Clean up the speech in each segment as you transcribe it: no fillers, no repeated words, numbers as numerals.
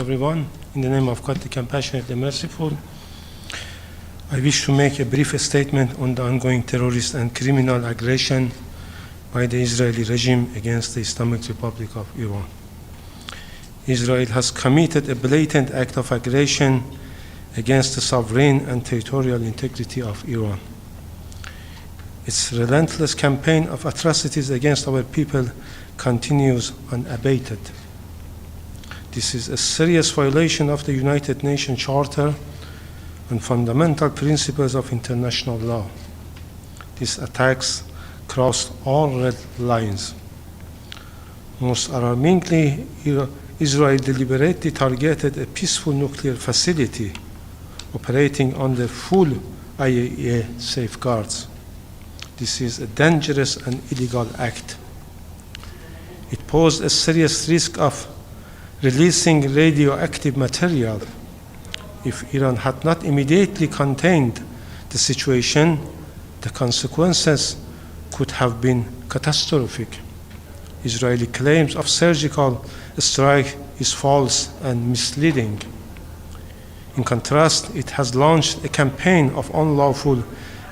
everyone. In the name of God, the compassionate, the merciful, I wish to make a brief statement on the ongoing terrorist and criminal aggression by the Israeli regime against the Islamic Republic of Iran. Israel has committed a blatant act of aggression against the sovereign and territorial integrity of Iran. Its relentless campaign of atrocities against our people continues unabated. This is a serious violation of the United Nations Charter and fundamental principles of international law. These attacks crossed all red lines. Most alarmingly, Israel deliberately targeted a peaceful nuclear facility operating under full IAEA safeguards. This is a dangerous and illegal act. It posed a serious risk of releasing radioactive material. If Iran had not immediately contained the situation, the consequences could have been catastrophic. Israeli claims of surgical strike is false and misleading. In contrast, it has launched a campaign of unlawful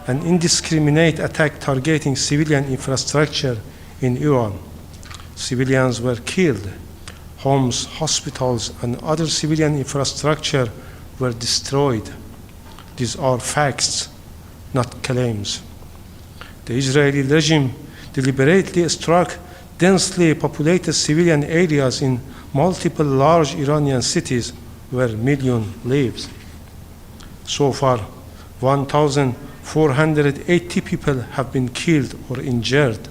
and indiscriminate attack targeting civilian infrastructure in Iran. Civilians were killed. Homes, hospitals, and other civilian infrastructure were destroyed. These are facts, not claims. The Israeli regime deliberately struck densely populated civilian areas in multiple large Iranian cities where millions live. So far, 1,480 people have been killed or injured.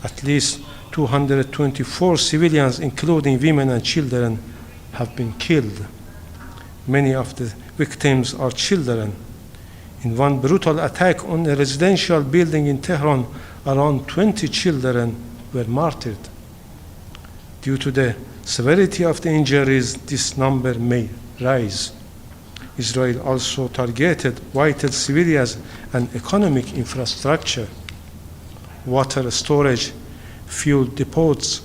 At least 224 civilians, including women and children, have been killed. Many of the victims are children. In one brutal attack on a residential building in Tehran, around 20 children were martyred. Due to the severity of the injuries, this number may rise. Israel also targeted vital civilians and economic infrastructure, water storage, fuel depots,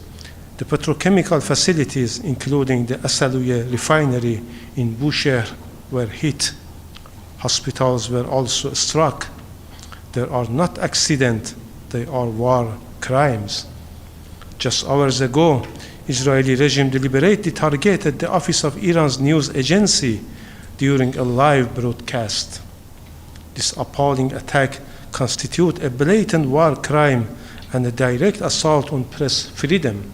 the petrochemical facilities, including the Asaluye refinery in Bushehr, were hit. Hospitals were also struck. They are not accidents, they are war crimes. Just hours ago, Israeli regime deliberately targeted the office of Iran's news agency during a live broadcast. This appalling attack constitutes a blatant war crime and a direct assault on press freedom.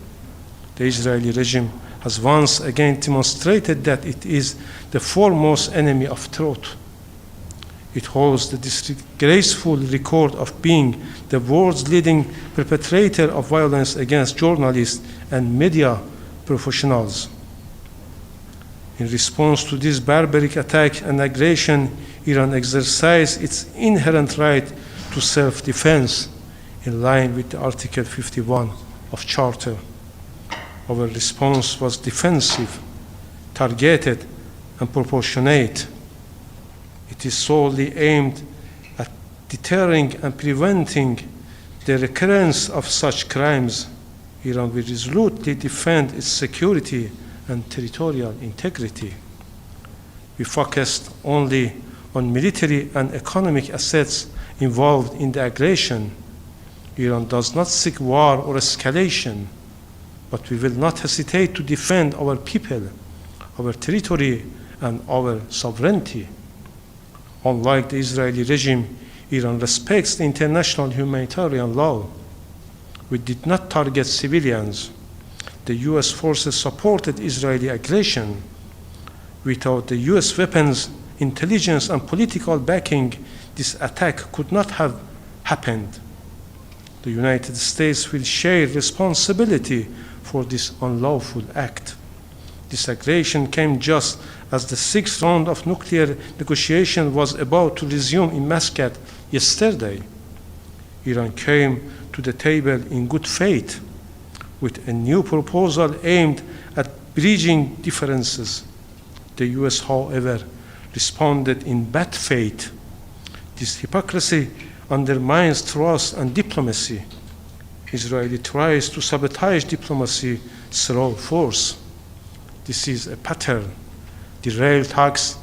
The Israeli regime has once again demonstrated that it is the foremost enemy of truth. It holds the disgraceful record of being the world's leading perpetrator of violence against journalists and media professionals. In response to this barbaric attack and aggression, Iran exercised its inherent right to self-defense in line with Article 51 of Charter. Our response was defensive, targeted, and proportionate. It is solely aimed at deterring and preventing the recurrence of such crimes. Iran will resolutely defend its security and territorial integrity. We focused only on military and economic assets involved in the aggression. Iran does not seek war or escalation, but we will not hesitate to defend our people, our territory, and our sovereignty. Unlike the Israeli regime, Iran respects the international humanitarian law. We did not target civilians. The US forces supported Israeli aggression. Without the US weapons, intelligence, and political backing, this attack could not have happened. The United States will share responsibility for this unlawful act. This aggression came just as the sixth round of nuclear negotiation was about to resume in Muscat yesterday. Iran came to the table in good faith with a new proposal aimed at bridging differences. The US, however, responded in bad faith. This hypocrisy undermines trust and diplomacy. Israel tries to sabotage diplomacy through force. This is a pattern. Derail talks,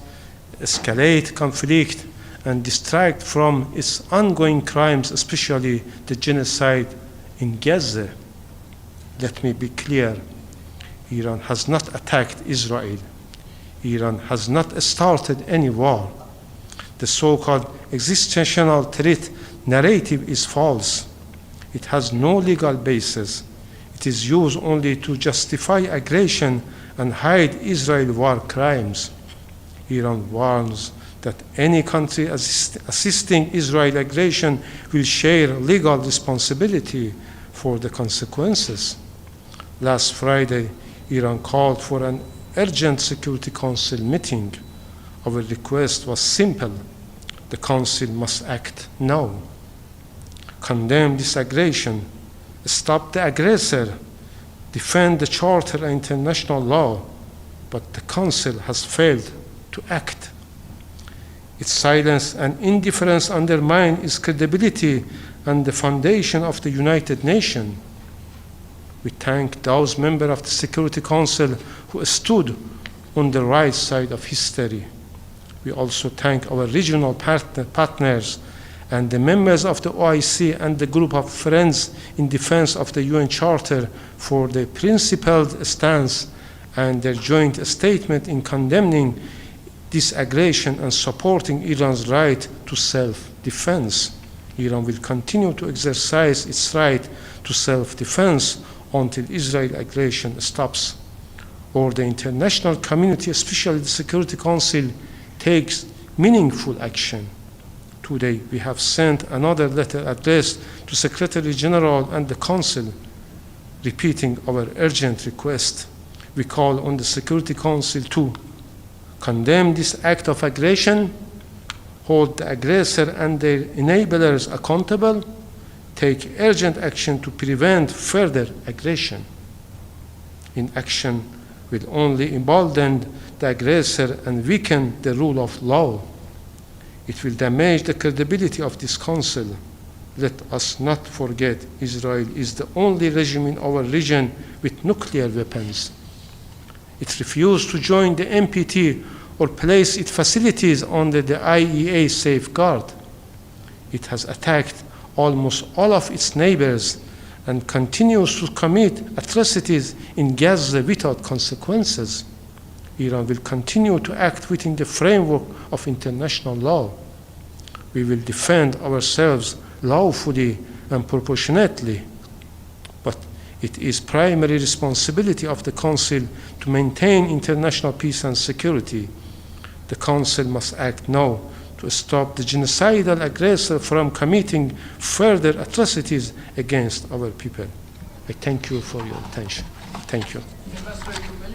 escalate conflict, and distract from its ongoing crimes, especially the genocide in Gaza. Let me be clear. Iran has not attacked Israel. Iran has not started any war. The so-called existential threat narrative is false. It has no legal basis. It is used only to justify aggression and hide Israel's war crimes. Iran warns that any country assisting Israel aggression will share legal responsibility for the consequences. Last Friday, Iran called for an urgent Security Council meeting. Our request was simple. The Council must act now. Condemn this aggression, stop the aggressor, defend the Charter and international law, but the Council has failed to act. Its silence and indifference undermine its credibility and the foundation of the United Nations. We thank those members of the Security Council who stood on the right side of history. We also thank our regional partners and the members of the OIC and the group of friends in defense of the UN Charter for their principled stance and their joint statement in condemning this aggression and supporting Iran's right to self-defense. Iran will continue to exercise its right to self-defense until Israel aggression stops, or the international community, especially the Security Council, takes meaningful action. Today, we have sent another letter addressed to Secretary General and the Council, repeating our urgent request. We call on the Security Council to condemn this act of aggression, hold the aggressor and their enablers accountable, take urgent action to prevent further aggression. Inaction will only embolden the aggressor and weaken the rule of law. It will damage the credibility of this Council. Let us not forget Israel is the only regime in our region with nuclear weapons. It refused to join the NPT or place its facilities under the IEA safeguard. It has attacked almost all of its neighbors and continues to commit atrocities in Gaza without consequences. Iran will continue to act within the framework of international law. We will defend ourselves lawfully and proportionately, but it is primary responsibility of the Council to maintain international peace and security. The Council must act now to stop the genocidal aggressor from committing further atrocities against our people. I thank you for your attention. Thank you.